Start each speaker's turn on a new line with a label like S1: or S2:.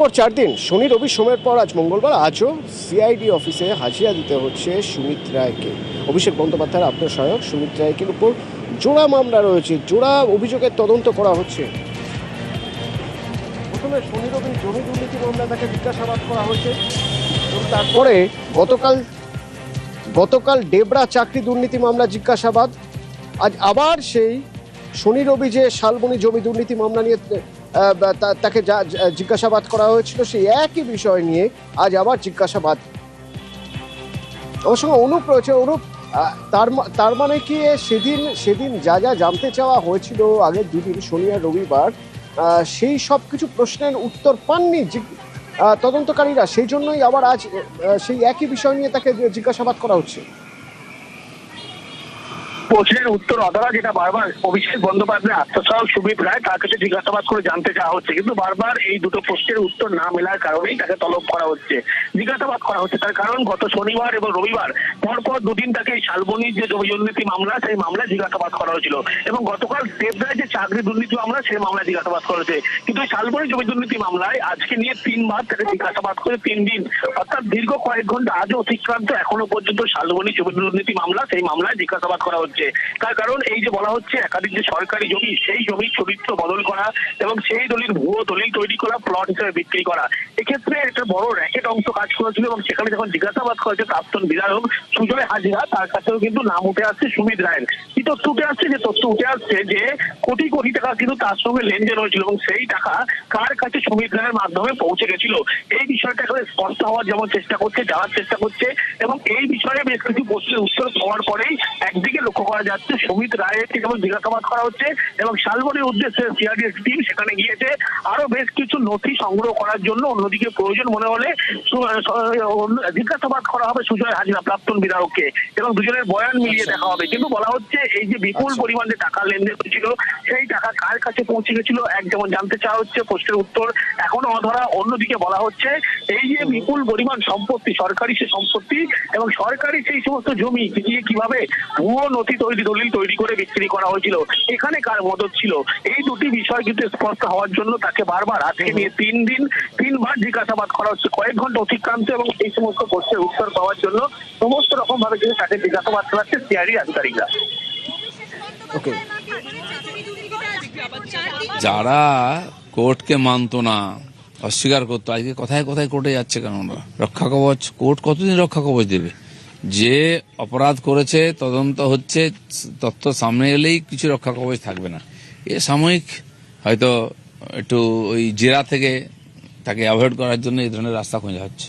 S1: পর 4 দিন শনি রবি সোমের পর আজ মঙ্গলবার আজও সিআইডি অফিসে হাজিরা দিতে হচ্ছে সুমিত রায়কে। অভিষেক বন্দ্যোপাধ্যায়ের আত্মসহায়ক সুমিত রায়কের উপর জোড়া মামলা রয়েছে, জোড়া অভিযোগের তদন্ত করা হচ্ছে। প্রথমে শনি রবি জমি দুর্নীতি মামলা তাকে জিজ্ঞাসাবাদ করা হয়েছে, এবং তারপরে গতকাল ডেবরা চাকরি দুর্নীতি মামলা জিজ্ঞাসাবাদ। আজ আবার সেই শনি রবি যে শালবনী জমি দুর্নীতি মামলা নিয়ে তাকে জিজ্ঞাসাবাদ করা হয়েছিল, সেই একই বিষয় নিয়ে আজ আবার জিজ্ঞাসাবাদ। আমার সঙ্গে অনুপ রয়েছে। অনুপ, তার মানে কি সেদিন যা যা জানতে চাওয়া হয়েছিল আগের দুদিন শনি আর রবিবার, সেই সব কিছু প্রশ্নের উত্তর পাননি তদন্তকারীরা, সেই জন্যই আবার আজ সেই একই বিষয় নিয়ে তাকে জিজ্ঞাসাবাদ করা হচ্ছে।
S2: প্রশ্নের উত্তর অধরা, যেটা বারবার অভিষেক বন্দ্যোপাধ্যায় আত্মসহায়ক সুমিত রায় তার কাছে জিজ্ঞাসাবাদ করে জানতে চাওয়া হচ্ছে, কিন্তু বারবার এই দুটো প্রশ্নের উত্তর না মেলার কারণেই তাকে তলব করা হচ্ছে, জিজ্ঞাসাবাদ করা হচ্ছে। তার কারণ গত শনিবার এবং রবিবার পরপর দুদিন তাকে শালবনীর যে জমি দুর্নীতি মামলা, সেই মামলায় জিজ্ঞাসাবাদ করা হয়েছিল, এবং গতকাল দেবরায় যে চাকরি দুর্নীতি মামলা, সেই মামলায় জিজ্ঞাসাবাদ করা হয়েছে। কিন্তু শালবনী জমি দুর্নীতি মামলায় আজকে নিয়ে 3 বার তাকে জিজ্ঞাসাবাদ করে 3 দিন, অর্থাৎ দীর্ঘ কয়েক ঘন্টা আজও অতিক্রান্ত, এখনো পর্যন্ত শালবনী জমি দুর্নীতি মামলা, সেই মামলায় জিজ্ঞাসাবাদ করা হচ্ছে। তার কারণ এই যে বলা হচ্ছে একাধিক যে সরকারি জমি, সেই জমির চরিত্র বদল করা এবং সেই দলিল ভুয়ো দলিল তৈরি করা, প্লট হিসেবে বিক্রি করা, এক্ষেত্রে একটা বড় র্যাকেট অংশ কাজ করেছিল। এবং সেখানে যখন জিজ্ঞাসাবাদ করেছে প্রাক্তন বিধায়ক সুজয় হাজরা, তার কাছেও কিন্তু নাম উঠে আসছে সুমিত রায়ের। কি তথ্য উঠে আসছে? যে তথ্য উঠে আসছে যে কোটি কোটি টাকা কিন্তু তার সঙ্গে লেনদেন হয়েছিল, এবং সেই টাকা কার কাছে সুমিত রায়ের মাধ্যমে পৌঁছে গেছিল, এই বিষয়টা এখানে স্পষ্ট হওয়ার যেমন চেষ্টা করছে, জানার চেষ্টা করছে। এবং এই বিষয়ে বেশ কিছু প্রশ্নের উত্তর পাওয়ার পরেই একদিকে লক্ষ্য করা যাচ্ছে সুমিত রায়কে যেমন জিজ্ঞাসাবাদ করা হচ্ছে, এবং শালবনীর উদ্দেশ্যে সিআইডি টিম সেখানে গিয়েছে আরো বেশ কিছু নথি সংগ্রহ করার জন্য। অন্যদিকে প্রয়োজন মনে হলে জিজ্ঞাসাবাদ করা হবে সুজয় হাজরা, প্রাক্তন বিধায়ককে, এবং দুজনের বয়ান মিলিয়ে দেখা হবে। কিন্তু বলা হচ্ছে এই যে বিপুল পরিমাণে টাকা লেনদেন হয়েছিল, সেই টাকা কার কাছে পৌঁছে গেছিল এক যেমন জানতে চাওয়া হচ্ছে, প্রশ্নের উত্তর এখনো অধরা। অন্যদিকে বলা হচ্ছে এই যে বিপুল পরিমাণ সম্পত্তি, সরকারি সে সম্পত্তি এবং সরকারি সেই সমস্ত জমি দিয়ে কিভাবে ভুয়ো নথি দলিল তৈরি করে বিক্রি করা হয়েছিল, এখানে কার মদত ছিল, এই দুটি বিষয় কিন্তু স্পষ্ট হওয়ার জন্য তাকে বারবার আজকে নিয়ে 3 বার জিজ্ঞাসাবাদ করা হচ্ছে, কয়েক ঘন্টা অতিক্রান্ত। এবং এই সমস্ত প্রশ্নের উত্তর পাওয়ার জন্য সমস্ত রকম ভাবে কিন্তু তাকে জিজ্ঞাসাবাদ করাচ্ছে সিআইডি আধিকারিকরা।
S1: ওকে,
S3: যারা কোর্টকে মানতো না, অস্বীকার করতো, আজকে কোথায় কোথায় কোর্টে যাচ্ছে কেন? রক্ষা কবচ, কোর্ট কতদিন রক্ষা কবচ দেবে? যে অপরাধ করেছে তদন্ত হচ্ছে, তথ্য সামনে এলেই কিছু রক্ষা কবচ থাকবে না। এ সাময়িক হয়তো একটু ওই জেরা থেকে তাকে অ্যাভয়েড করার জন্য এই ধরনের রাস্তা খোঁজা হচ্ছে।